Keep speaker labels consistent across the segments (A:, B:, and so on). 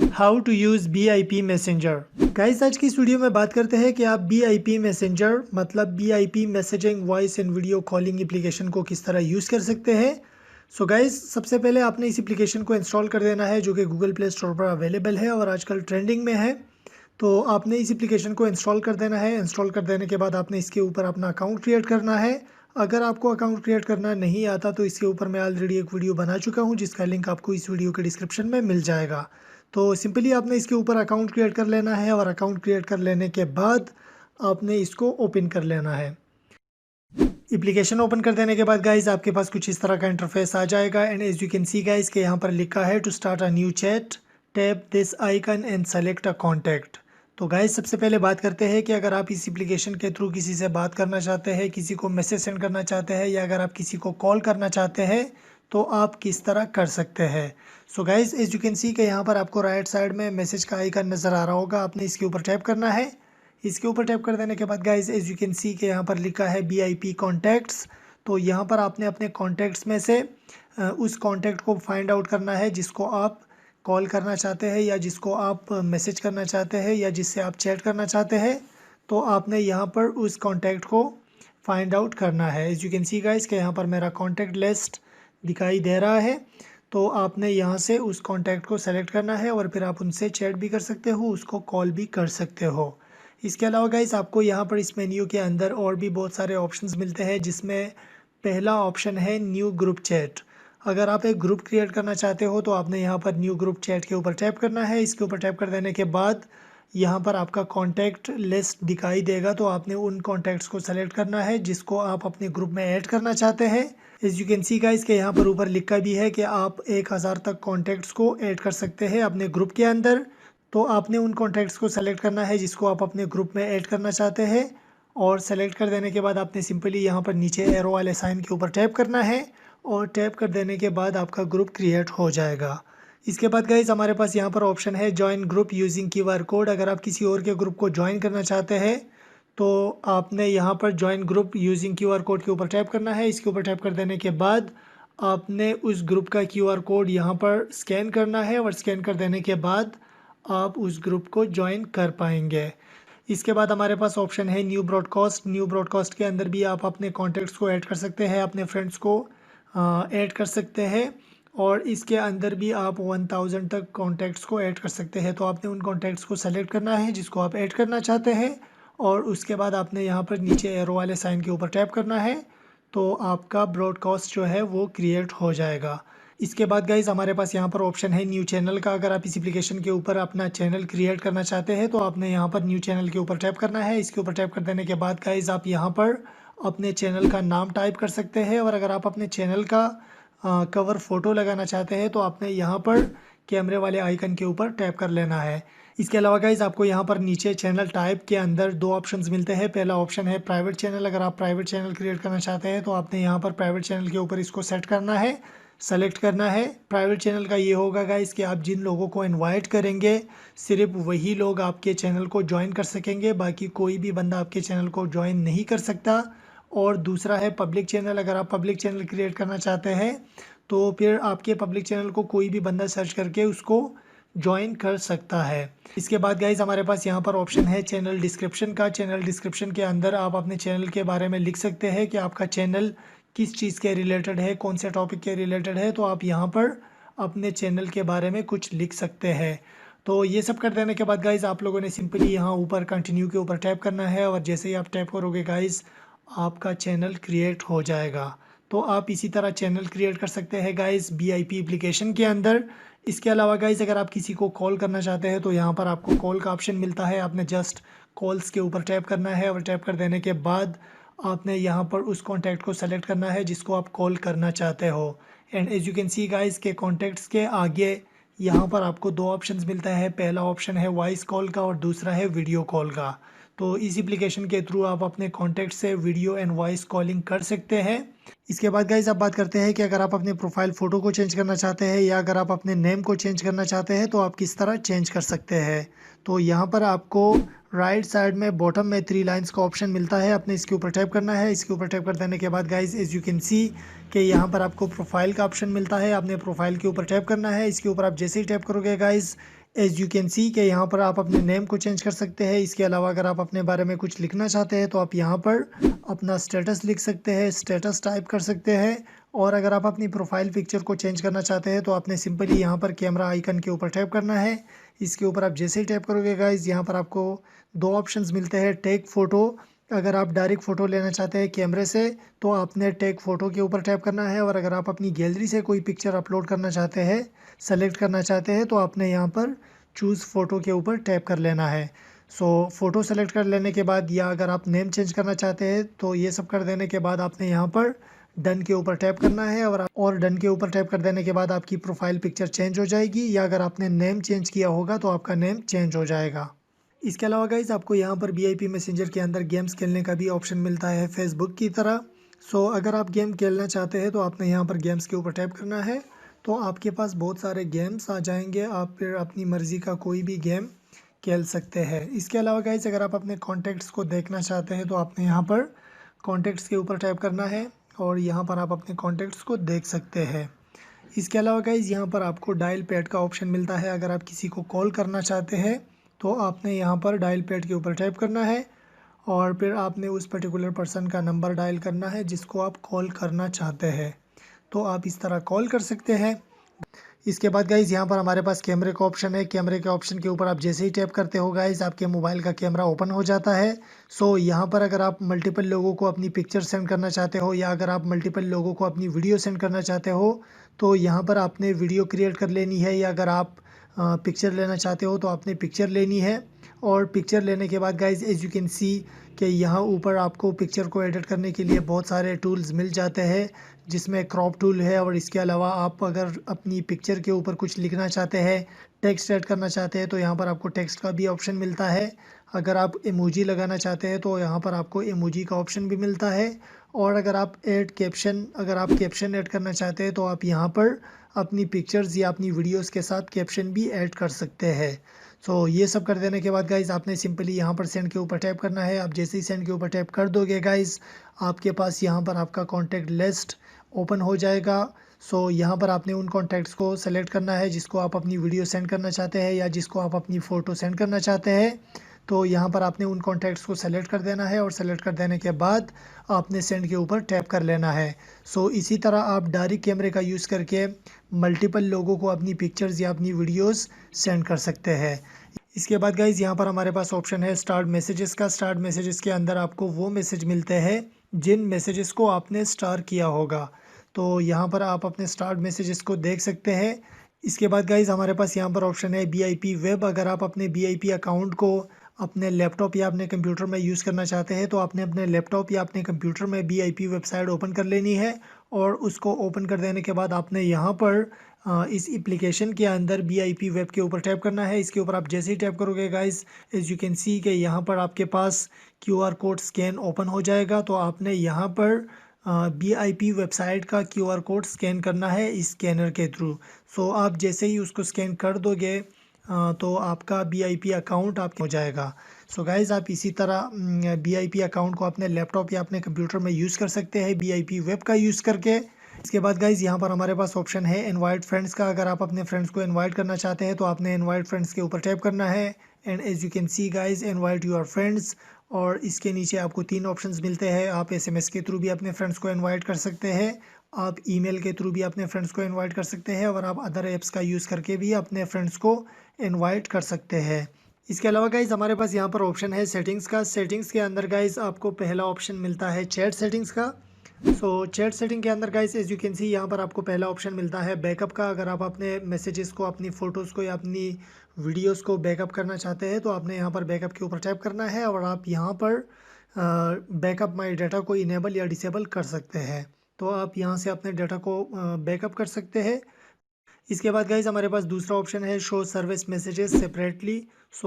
A: How to use BIP messenger. Guys आज की इस वीडियो में बात करते हैं कि आप BIP मैसेंजर मतलब BIP messaging voice and video calling application को किस तरह यूज़ कर सकते हैं। सो गाइस सबसे पहले आपने इस एप्लीकेशन को इंस्टॉल कर देना है जो कि गूगल प्ले स्टोर पर अवेलेबल है और आजकल ट्रेंडिंग में है। तो आपने इस एप्लीकेशन को इंस्टॉल कर देना है। इंस्टॉल कर देने के बाद आपने इसके ऊपर अपना अकाउंट क्रिएट करना है। अगर आपको अकाउंट क्रिएट करना नहीं आता तो इसके ऊपर मैं ऑलरेडी एक वीडियो बना चुका हूँ जिसका लिंक आपको इस वीडियो के डिस्क्रिप्शन में मिल जाएगा। तो सिंपली आपने इसके ऊपर अकाउंट क्रिएट कर लेना है और अकाउंट क्रिएट कर लेने के बाद आपने इसको ओपन कर लेना है। एप्लीकेशन ओपन कर देने के बाद गाइज आपके पास कुछ इस तरह का इंटरफेस आ जाएगा and as you can see guys के यहाँ पर लिखा है to start a new chat tap this icon and select a contact. तो गाइज सबसे पहले बात करते हैं कि अगर आप इस एप्लीकेशन के थ्रू किसी से बात करना चाहते हैं, किसी को मैसेज सेंड करना चाहते हैं या अगर आप किसी को कॉल करना चाहते हैं तो आप किस तरह कर सकते हैं। So guys as you can see के यहाँ पर आपको राइट साइड में मैसेज का आइकन नज़र आ रहा होगा, आपने इसके ऊपर टैप करना है। इसके ऊपर टैप कर देने के बाद guys as you can see के यहाँ पर लिखा है BIP कॉन्टैक्ट्स। तो यहाँ पर आपने अपने कॉन्टैक्ट्स में से उस कॉन्टैक्ट को फाइंड आउट करना है जिसको आप कॉल करना चाहते हैं या जिसको आप मैसेज करना चाहते हैं या जिससे आप चैट करना चाहते हैं। तो आपने यहाँ पर उस कॉन्टैक्ट को फाइंड आउट करना है। As you can see guys के यहाँ पर मेरा कॉन्टैक्ट लिस्ट दिखाई दे रहा है। तो आपने यहाँ से उस कॉन्टैक्ट को सेलेक्ट करना है और फिर आप उनसे चैट भी कर सकते हो, उसको कॉल भी कर सकते हो। इसके अलावा गाइस आपको यहाँ पर इस मेन्यू के अंदर और भी बहुत सारे ऑप्शंस मिलते हैं जिसमें पहला ऑप्शन है न्यू ग्रुप चैट। अगर आप एक ग्रुप क्रिएट करना चाहते हो तो आपने यहाँ पर न्यू ग्रुप चैट के ऊपर टैप करना है। इसके ऊपर टैप कर देने के बाद यहाँ पर आपका कॉन्टैक्ट लिस्ट दिखाई देगा। तो आपने उन कॉन्टैक्ट्स को सेलेक्ट करना है जिसको आप अपने ग्रुप में ऐड करना चाहते हैं। As you can see guys के यहाँ पर ऊपर लिखा भी है कि आप 1000 तक कॉन्टैक्ट्स को ऐड कर सकते हैं अपने ग्रुप के अंदर। तो आपने उन कॉन्टैक्ट्स को सेलेक्ट करना है जिसको आप अपने ग्रुप में ऐड करना चाहते हैं और सेलेक्ट कर देने के बाद आपने सिंपली यहाँ पर नीचे एरो वाले साइन के ऊपर टैप करना है और टैप कर देने के बाद आपका ग्रुप क्रिएट हो जाएगा। इसके बाद गाइज हमारे पास यहाँ पर ऑप्शन है join group using QR code. अगर आप किसी और के ग्रुप को ज्वाइन करना चाहते हैं तो आपने यहाँ पर join group using QR code के ऊपर टैप करना है। इसके ऊपर टैप कर देने के बाद आपने उस ग्रुप का QR कोड यहाँ पर स्कैन करना है और स्कैन कर देने के बाद आप उस ग्रुप को ज्वाइन कर पाएंगे। इसके बाद हमारे पास ऑप्शन है न्यू ब्रॉडकास्ट। न्यू ब्रॉडकास्ट के अंदर भी आप अपने कॉन्टैक्ट्स को ऐड कर सकते हैं, अपने फ्रेंड्स को ऐड कर सकते हैं और इसके अंदर भी आप 1000 तक कॉन्टैक्ट्स को ऐड कर सकते हैं। तो आपने उन कॉन्टैक्ट्स को सेलेक्ट करना है जिसको आप ऐड करना चाहते हैं और उसके बाद आपने यहाँ पर नीचे एरो वाले साइन के ऊपर टैप करना है। तो आपका ब्रॉडकास्ट जो है वो क्रिएट हो जाएगा। इसके बाद गाइज हमारे पास यहाँ पर ऑप्शन है न्यू चैनल का। अगर आप इस एप्लीकेशन के ऊपर अपना चैनल क्रिएट करना चाहते हैं तो आपने यहाँ पर न्यू चैनल के ऊपर टैप करना है। इसके ऊपर टैप कर देने के बाद गाइज आप यहाँ पर अपने चैनल का नाम टाइप कर सकते हैं और अगर आप अपने चैनल का कवर फोटो लगाना चाहते हैं तो आपने यहाँ पर कैमरे वाले आइकन के ऊपर टैप कर लेना है। इसके अलावा गाइज आपको यहाँ पर नीचे चैनल टाइप के अंदर दो ऑप्शंस मिलते हैं। पहला ऑप्शन है प्राइवेट चैनल। अगर आप प्राइवेट चैनल क्रिएट करना चाहते हैं तो आपने यहाँ पर प्राइवेट चैनल के ऊपर इसको सेट करना है, सेलेक्ट करना है। प्राइवेट चैनल का ये होगा गाइस कि आप जिन लोगों को इनवाइट करेंगे सिर्फ वही लोग आपके चैनल को ज्वाइन कर सकेंगे, बाकी कोई भी बंदा आपके चैनल को ज्वाइन नहीं कर सकता। और दूसरा है पब्लिक चैनल। अगर आप पब्लिक चैनल क्रिएट करना चाहते हैं तो फिर आपके पब्लिक चैनल को कोई भी बंदा सर्च करके उसको ज्वाइन कर सकता है। इसके बाद गाइज हमारे पास यहाँ पर ऑप्शन है चैनल डिस्क्रिप्शन का। चैनल डिस्क्रिप्शन के अंदर आप अपने चैनल के बारे में लिख सकते हैं कि आपका चैनल किस चीज़ के रिलेटेड है, कौन से टॉपिक के रिलेटेड है। तो आप यहाँ पर अपने चैनल के बारे में कुछ लिख सकते हैं। तो ये सब कर देने के बाद गाइज आप लोगों ने सिंपली यहाँ ऊपर कंटिन्यू के ऊपर टैप करना है और जैसे ही आप टैप करोगे गाइज आपका चैनल क्रिएट हो जाएगा। तो आप इसी तरह चैनल क्रिएट कर सकते हैं गाइज BIP एप्लीकेशन के अंदर। इसके अलावा गाइज अगर आप किसी को कॉल करना चाहते हैं तो यहाँ पर आपको कॉल का ऑप्शन मिलता है। आपने जस्ट कॉल्स के ऊपर टैप करना है और टैप कर देने के बाद आपने यहाँ पर उस कॉन्टैक्ट को सेलेक्ट करना है जिसको आप कॉल करना चाहते हो। And as you can see guys के कॉन्टैक्ट्स के आगे यहाँ पर आपको दो ऑप्शंस मिलता है। पहला ऑप्शन है वॉइस कॉल का और दूसरा है वीडियो कॉल का। तो इस एप्लीकेशन के थ्रू आप अपने कॉन्टैक्ट से वीडियो एंड वॉइस कॉलिंग कर सकते हैं। इसके बाद गाइज आप बात करते हैं कि अगर आप अपने प्रोफाइल फ़ोटो को चेंज करना चाहते हैं या अगर आप अपने नेम को चेंज करना चाहते हैं तो आप किस तरह चेंज कर सकते हैं। तो यहाँ पर आपको राइट साइड में बॉटम में 3 लाइंस का ऑप्शन मिलता है, आपने इसके ऊपर टैप करना है। इसके ऊपर टैप कर देने के बाद guys as you can see कि यहाँ पर आपको प्रोफाइल का ऑप्शन मिलता है, आपने प्रोफाइल के ऊपर टैप करना है। इसके ऊपर आप जैसे ही टैप करोगे guys as you can see के यहाँ पर आप अपने नेम को चेंज कर सकते हैं। इसके अलावा अगर आप अपने बारे में कुछ लिखना चाहते हैं तो आप यहाँ पर अपना स्टेटस लिख सकते हैं, स्टेटस टाइप कर सकते हैं। और अगर आप अपनी प्रोफाइल पिक्चर को चेंज करना चाहते हैं तो आपने सिंपली यहाँ पर कैमरा आइकन के ऊपर टैप करना है। इसके ऊपर आप जैसे ही टैप करोगे गाइज, यहाँ पर आपको दो ऑप्शंस मिलते हैं, टेक फ़ोटो। अगर आप डायरेक्ट फ़ोटो लेना चाहते हैं कैमरे से तो आपने टेक फ़ोटो के ऊपर टैप करना है। और अगर आप अपनी गैलरी से कोई पिक्चर अपलोड करना चाहते हैं, सेलेक्ट करना चाहते हैं, तो आपने यहाँ पर चूज़ फ़ोटो के ऊपर टैप कर लेना है। फ़ोटो सेलेक्ट कर लेने के बाद, या अगर आप नेम चेंज करना चाहते हैं तो ये सब कर देने के बाद आपने यहाँ पर डन के ऊपर टैप करना है। और डन के ऊपर टैप कर देने के बाद आपकी प्रोफाइल पिक्चर चेंज हो जाएगी, या अगर आपने नेम चेंज किया होगा तो आपका नेम चेंज हो जाएगा। इसके अलावा गाइज आपको यहाँ पर BIP मैसेंजर के अंदर गेम्स खेलने का भी ऑप्शन मिलता है फेसबुक की तरह। अगर आप गेम खेलना चाहते हैं तो आपने यहाँ पर गेम्स के ऊपर टैप करना है। तो आपके पास बहुत सारे गेम्स आ जाएंगे, आप फिर अपनी मर्ज़ी का कोई भी गेम खेल सकते हैं। इसके अलावा गाइज अगर आप अपने कॉन्टैक्ट्स को देखना चाहते हैं तो आपने यहाँ पर कॉन्टैक्ट्स के ऊपर टैप करना है और यहाँ पर आप अपने कॉन्टैक्ट्स को देख सकते हैं। इसके अलावा गाइज यहाँ पर आपको डायल पैड का ऑप्शन मिलता है। अगर आप किसी को कॉल करना चाहते हैं तो आपने यहाँ पर डायल पैड के ऊपर टैप करना है और फिर आपने उस पर्टिकुलर पर्सन का नंबर डायल करना है जिसको आप कॉल करना चाहते हैं। तो आप इस तरह कॉल कर सकते हैं। इसके बाद गाइज़ यहाँ पर हमारे पास कैमरे का ऑप्शन है। कैमरे के ऑप्शन के ऊपर आप जैसे ही टैप करते हो गाइज़, आपके मोबाइल का कैमरा ओपन हो जाता है। यहाँ पर अगर आप मल्टीपल लोगों को अपनी पिक्चर सेंड करना चाहते हो, या अगर आप मल्टीपल लोगों को अपनी वीडियो सेंड करना चाहते हो तो यहाँ पर आपने वीडियो क्रिएट कर लेनी है, या अगर आप पिक्चर लेना चाहते हो तो आपने पिक्चर लेनी है। और पिक्चर लेने के बाद guys as you can see कि यहाँ ऊपर आपको पिक्चर को एडिट करने के लिए बहुत सारे टूल्स मिल जाते हैं, जिसमें क्रॉप टूल है। और इसके अलावा आप अगर अपनी पिक्चर के ऊपर कुछ लिखना चाहते हैं, टेक्स्ट ऐड करना चाहते हैं, तो यहाँ पर आपको टेक्स्ट का भी ऑप्शन मिलता है। अगर आप इमोजी लगाना चाहते हैं तो यहाँ पर आपको इमोजी का ऑप्शन भी मिलता है। और अगर आप कैप्शन ऐड करना चाहते हैं तो आप यहाँ पर अपनी पिक्चर्स या अपनी वीडियोस के साथ कैप्शन भी ऐड कर सकते हैं। ये सब कर देने के बाद गाइज़ आपने सिंपली यहाँ पर सेंड के ऊपर टैप करना है। आप जैसे ही सेंड के ऊपर टैप कर दोगे गाइज़, आपके पास यहाँ पर आपका कॉन्टैक्ट लिस्ट ओपन हो जाएगा। यहाँ पर आपने उन कॉन्टैक्ट्स को सेलेक्ट करना है जिसको आप अपनी वीडियो सेंड करना चाहते हैं या जिसको आप अपनी फ़ोटो सेंड करना चाहते हैं। तो यहाँ पर आपने उन कॉन्टैक्ट्स को सेलेक्ट कर देना है और सेलेक्ट कर देने के बाद आपने सेंड के ऊपर टैप कर लेना है। इसी तरह आप डायरेक्ट कैमरे का यूज़ करके मल्टीपल लोगों को अपनी पिक्चर्स या अपनी वीडियोस सेंड कर सकते हैं। इसके बाद गाइज़ यहाँ पर हमारे पास ऑप्शन है स्टार्ट मैसेजेस का। स्टार्ट मैसेजेस के अंदर आपको वो मैसेज मिलते हैं जिन मैसेजेस को आपने स्टार किया होगा। तो यहाँ पर आप अपने स्टार्ट मैसेजेस को देख सकते हैं। इसके बाद गाइज़ हमारे पास यहाँ पर ऑप्शन है BIP वेब। अगर आप अपने BIP अकाउंट को अपने लैपटॉप या अपने कंप्यूटर में यूज़ करना चाहते हैं तो आपने अपने लैपटॉप या अपने कंप्यूटर में BIP वेबसाइट ओपन कर लेनी है। और उसको ओपन कर देने के बाद आपने यहाँ पर इस एप्लीकेशन के अंदर BIP वेब के ऊपर टैप करना है। इसके ऊपर आप जैसे ही टैप करोगे guys, as you can see के यहाँ पर आपके पास QR कोड स्कैन ओपन हो जाएगा। तो आपने यहाँ पर BIP वेबसाइट का QR कोड स्कैन करना है इस स्कैनर के थ्रू। आप जैसे ही उसको स्कैन कर दोगे तो आपका BIP अकाउंट आपके हो जाएगा। गाइज़ आप इसी तरह BIP अकाउंट को अपने लैपटॉप या अपने कंप्यूटर में यूज़ कर सकते हैं BIP वेब का यूज़ करके। इसके बाद गाइज़ यहाँ पर हमारे पास ऑप्शन है इनवाइट फ्रेंड्स का। अगर आप अपने फ्रेंड्स को इनवाइट करना चाहते हैं तो आपने इनवाइट फ्रेंड्स के ऊपर टैप करना है। And as you can see guys invite your friends. और इसके नीचे आपको 3 ऑप्शंस मिलते हैं। आप SMS के थ्रू भी अपने फ्रेंड्स को इनवाइट कर सकते हैं, आप ईमेल के थ्रू भी अपने फ्रेंड्स को इनवाइट कर सकते हैं, और आप अदर ऐप्स का यूज़ करके भी अपने फ्रेंड्स को इनवाइट कर सकते हैं। इसके अलावा गाइज़ हमारे पास यहाँ पर ऑप्शन है सेटिंग्स का। सेटिंग्स के अंदर गाइज़ आपको पहला ऑप्शन मिलता है चैट सेटिंग्स का। चैट सेटिंग के अंदर guys as you can see यहाँ पर आपको पहला ऑप्शन मिलता है बैकअप का। अगर आप अपने मैसेजेस को, अपनी फ़ोटोज़ को या अपनी वीडियोस को बैकअप करना चाहते हैं तो आपने यहाँ पर बैकअप के ऊपर टैप करना है और आप यहाँ पर बैकअप माई डाटा को इनेबल या डिसेबल कर सकते हैं। तो आप यहाँ से अपने डाटा को बैकअप कर सकते हैं। इसके बाद गाइज हमारे पास दूसरा ऑप्शन है शो सर्विस मैसेजेस सेपरेटली।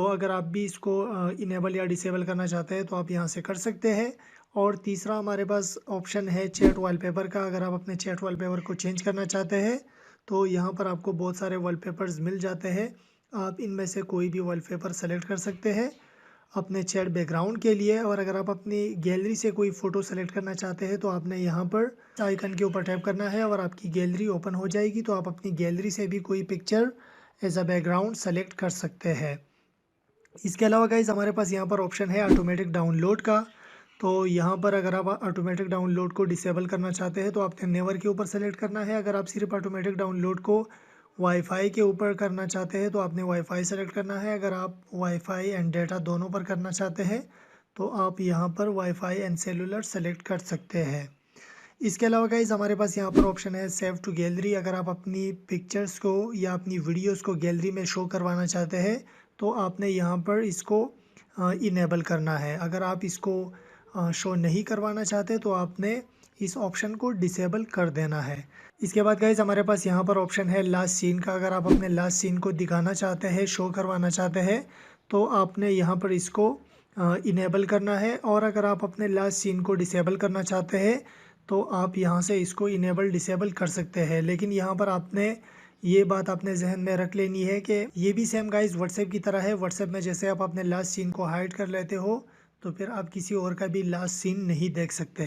A: अगर आप भी इसको इनेबल या डिसेबल करना चाहते हैं तो आप यहाँ से कर सकते हैं। और तीसरा हमारे पास ऑप्शन है चैट वॉलपेपर का। अगर आप अपने चैट वॉलपेपर को चेंज करना चाहते हैं तो यहाँ पर आपको बहुत सारे वॉलपेपर्स मिल जाते हैं। आप इनमें से कोई भी वॉलपेपर सेलेक्ट कर सकते हैं अपने चैट बैकग्राउंड के लिए। और अगर आप अपनी गैलरी से कोई फ़ोटो सेलेक्ट करना चाहते हैं तो आपने यहाँ पर आइकन के ऊपर टैप करना है और आपकी गैलरी ओपन हो जाएगी। तो आप अपनी गैलरी से भी कोई picture as a background select कर सकते हैं। इसके अलावा गाइज हमारे पास यहाँ पर ऑप्शन है ऑटोमेटिक डाउनलोड का। तो यहाँ पर अगर आप ऑटोमेटिक डाउनलोड को डिसेबल करना चाहते हैं तो आपने नेवर के ऊपर सेलेक्ट करना है। अगर आप सिर्फ ऑटोमेटिक डाउनलोड को वाईफाई के ऊपर करना चाहते हैं तो आपने वाईफाई सेलेक्ट करना है। अगर आप वाईफाई एंड डेटा दोनों पर करना चाहते हैं तो आप यहाँ पर वाईफाई एंड सेलुलर सेलेक्ट कर सकते हैं। इसके अलावा गाइज हमारे पास यहाँ पर ऑप्शन है सेव टू गैलरी। अगर आप अपनी पिक्चर्स को या अपनी वीडियोस को गैलरी में शो करवाना चाहते हैं तो आपने यहाँ पर इसको इनेबल करना है। अगर आप इसको शो नहीं करवाना चाहते तो आपने इस ऑप्शन को डिसेबल कर देना है। इसके बाद गाइज हमारे पास यहाँ पर ऑप्शन है लास्ट सीन का। अगर आप अपने लास्ट सीन को दिखाना चाहते हैं, शो करवाना चाहते हैं तो आपने यहाँ पर इसको इनेबल करना है। और अगर आप अपने लास्ट सीन को डिसेबल करना चाहते हैं तो आप यहाँ से इसको इनेबल डिसेबल कर सकते हैं। लेकिन यहाँ पर आपने ये बात अपने जहन में रख लेनी है कि ये भी सेम गाइस व्हाट्सएप की तरह है। व्हाट्सएप में जैसे आप अपने लास्ट सीन को हाइड कर लेते हो तो फिर आप किसी और का भी लास्ट सीन नहीं देख सकते।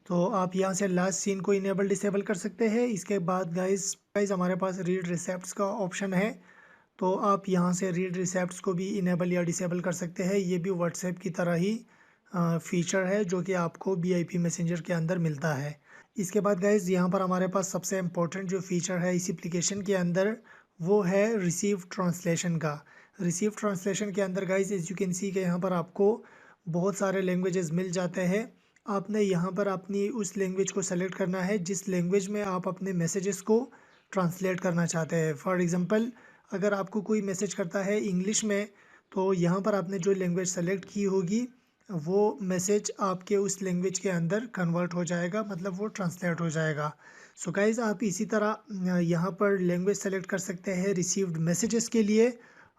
A: तो आप यहाँ से लास्ट सीन को इनेबल डिसेबल कर सकते हैं। इसके बाद गाइस हमारे पास रीड रिसेप्ट्स का ऑप्शन है। तो आप यहाँ से रीड रिसेप्ट्स को भी इनेबल या डिसेबल कर सकते हैं। ये भी व्हाट्सएप की तरह ही फीचर है जो कि आपको BIP मैसेंजर के अंदर मिलता है। इसके बाद गाइज यहाँ पर हमारे पास सबसे इम्पोर्टेंट जो फीचर है इस एप्लीकेशन के अंदर वो है रिसीव ट्रांसलेशन का। रिसीव ट्रांसलेशन के अंदर guys as you can see के यहाँ पर आपको बहुत सारे लैंग्वेजेस मिल जाते हैं। आपने यहाँ पर अपनी उस लैंग्वेज को सेलेक्ट करना है जिस लैंग्वेज में आप अपने मैसेजेस को ट्रांसलेट करना चाहते हैं। फॉर एग्ज़ाम्पल अगर आपको कोई मैसेज करता है इंग्लिश में तो यहाँ पर आपने जो लैंग्वेज सेलेक्ट की होगी वो मैसेज आपके उस लैंग्वेज के अंदर कन्वर्ट हो जाएगा, मतलब वो ट्रांसलेट हो जाएगा। सो गाइज आप इसी तरह यहाँ पर लैंग्वेज सेलेक्ट कर सकते हैं रिसीव्ड मैसेजेस के लिए।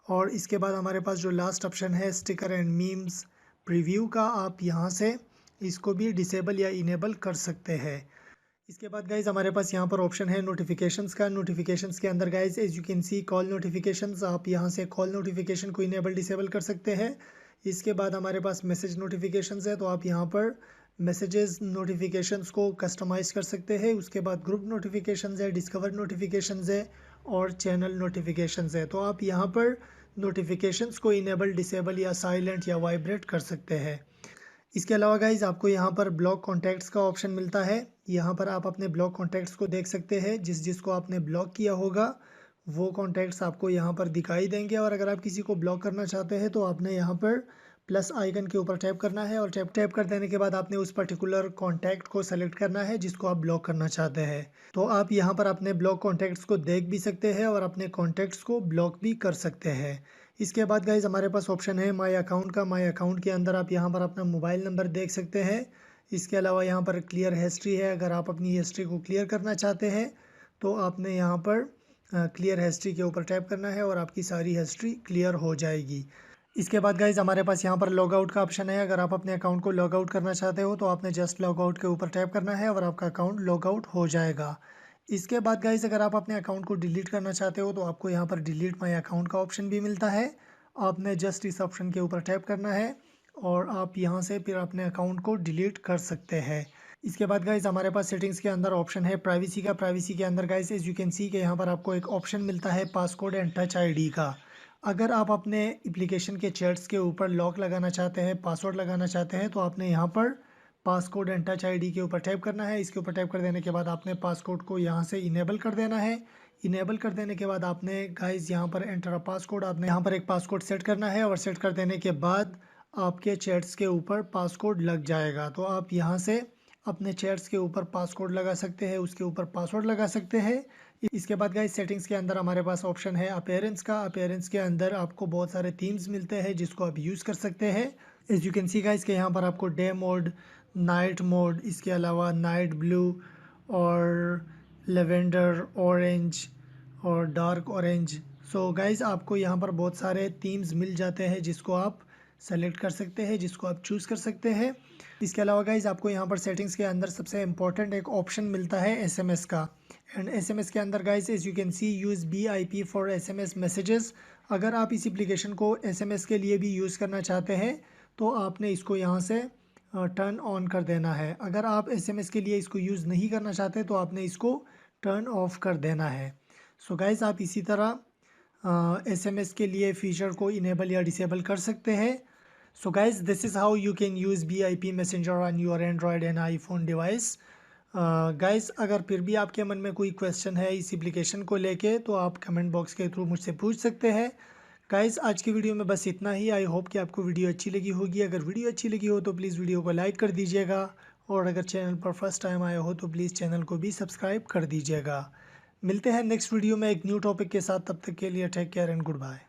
A: और इसके बाद हमारे पास जो लास्ट ऑप्शन है स्टिकर एंड मीम्स प्रीव्यू का, आप यहाँ से इसको भी डिसेबल या इनेबल कर सकते हैं। इसके बाद गाइज हमारे पास यहाँ पर ऑप्शन है नोटिफिकेशंस का। नोटिफिकेशंस के अंदर guys as you can see call notifications, आप यहाँ से कॉल नोटिफिकेशन को इनेबल डिसेबल कर सकते हैं। इसके बाद हमारे पास मैसेज नोटिफिकेशंस है तो आप यहाँ पर मैसेजेस नोटिफिकेशंस को कस्टमाइज़ कर सकते हैं। उसके बाद ग्रुप नोटिफिकेशंस है, डिस्कवर नोटिफिकेशंस है और चैनल नोटिफिकेशंस है। तो आप यहाँ पर नोटिफिकेशंस को इनेबल डिसेबल या साइलेंट या वाइब्रेट कर सकते हैं। इसके अलावा गाइज आपको यहाँ पर ब्लॉक कॉन्टैक्ट्स का ऑप्शन मिलता है। यहाँ पर आप अपने ब्लॉक कॉन्टैक्ट्स को देख सकते हैं। जिसको आपने ब्लॉक किया होगा वो कॉन्टैक्ट्स आपको यहाँ पर दिखाई देंगे। और अगर आप किसी को ब्लॉक करना चाहते हैं तो आपने यहाँ पर प्लस आइकन के ऊपर टैप करना है और टैप कर देने के बाद आपने उस पर्टिकुलर कॉन्टैक्ट को सेलेक्ट करना है जिसको आप ब्लॉक करना चाहते हैं। तो आप यहाँ पर अपने ब्लॉक कॉन्टैक्ट्स को देख भी सकते हैं और अपने कॉन्टैक्ट्स को ब्लॉक भी कर सकते हैं। इसके बाद गाइज हमारे पास ऑप्शन है माय अकाउंट का। माय अकाउंट के अंदर आप यहाँ पर अपना मोबाइल नंबर देख सकते हैं। इसके अलावा यहाँ पर क्लियर हिस्ट्री है। अगर आप अपनी हिस्ट्री को क्लियर करना चाहते हैं तो आपने यहाँ पर क्लियर हिस्ट्री के ऊपर टैप करना है और आपकी सारी हिस्ट्री क्लियर हो जाएगी। इसके बाद गाइज हमारे पास यहाँ पर लॉग आउट का ऑप्शन है। अगर आप अपने अकाउंट को लॉग आउट करना चाहते हो तो आपने जस्ट लॉग आउट के ऊपर टैप करना है और आपका अकाउंट लॉग आउट हो जाएगा। इसके बाद गाइज अगर आप अपने अकाउंट को डिलीट करना चाहते हो तो आपको यहाँ पर डिलीट माय अकाउंट का ऑप्शन भी मिलता है। आपने जस्ट इस ऑप्शन के ऊपर टैप करना है और आप यहाँ से फिर अपने अकाउंट को डिलीट कर सकते हैं। इसके बाद गाइज हमारे पास सेटिंग्स के अंदर ऑप्शन है प्राइवेसी का। प्राइवेसी के अंदर guys as you can see के यहाँ पर आपको एक ऑप्शन मिलता है पासकोड एंड टच ID का। अगर आप अपने एप्लीकेशन के चैट्स के ऊपर लॉक लगाना चाहते हैं, पासवर्ड लगाना चाहते हैं तो आपने यहाँ पर पासकोड एंड टच ID के ऊपर टैप करना है। इसके ऊपर टैप कर देने के बाद आपने पासकोड को यहाँ से इनेबल कर देना है। इनेबल कर देने के बाद आपने गाइज यहाँ पर एंटर अ पासकोड, आपने यहाँ पर एक पासकोड सेट करना है और सेट कर देने के बाद आपके चैट्स के ऊपर पासकोड लग जाएगा। तो आप यहाँ से अपने चैट्स के ऊपर पासकोड लगा सकते हैं, उसके ऊपर पासवर्ड लगा सकते हैं। इसके बाद गाइस सेटिंग्स के अंदर हमारे पास ऑप्शन है अपीयरेंस का। अपीयरेंस के अंदर आपको बहुत सारे थीम्स मिलते हैं जिसको आप यूज़ कर सकते हैं। As you can see guys के यहाँ पर आपको डे मोड, नाइट मोड, इसके अलावा नाइट ब्लू और लेवेंडर ऑरेंज और डार्क ऑरेंज। सो गाइस आपको यहाँ पर बहुत सारे थीम्स मिल जाते हैं जिसको आप सेलेक्ट कर सकते हैं, जिसको आप चूज़ कर सकते हैं। इसके अलावा गाइज आपको यहाँ पर सेटिंग्स के अंदर सबसे इम्पोर्टेंट एक ऑप्शन मिलता है SMS का। एंड SMS के अंदर guys as you can see use BIP for SMS messages. अगर आप इस एप्लीकेशन को SMS के लिए भी यूज़ करना चाहते हैं तो आपने इसको यहाँ से टर्न ऑन कर देना है। अगर आप SMS के लिए इसको यूज़ नहीं करना चाहते तो आपने इसको टर्न ऑफ कर देना है। सो गाइज आप इसी तरह SMS के लिए फीचर को इनेबल या डिसेबल कर सकते हैं। So guys this is how you can use BIP messenger on your Android and iPhone device. Guys अगर फिर भी आपके मन में कोई क्वेश्चन है इस एप्लीकेशन को लेके तो आप कमेंट बॉक्स के थ्रू मुझसे पूछ सकते हैं। गाइज आज की वीडियो में बस इतना ही। आई होप कि आपको वीडियो अच्छी लगी होगी। अगर वीडियो अच्छी लगी हो तो प्लीज़ वीडियो को लाइक कर दीजिएगा, और अगर चैनल पर फर्स्ट टाइम आए हो तो प्लीज़ चैनल को भी सब्सक्राइब कर दीजिएगा। मिलते हैं नेक्स्ट वीडियो में एक न्यू टॉपिक के साथ। तब तक के लिए take care and good bye.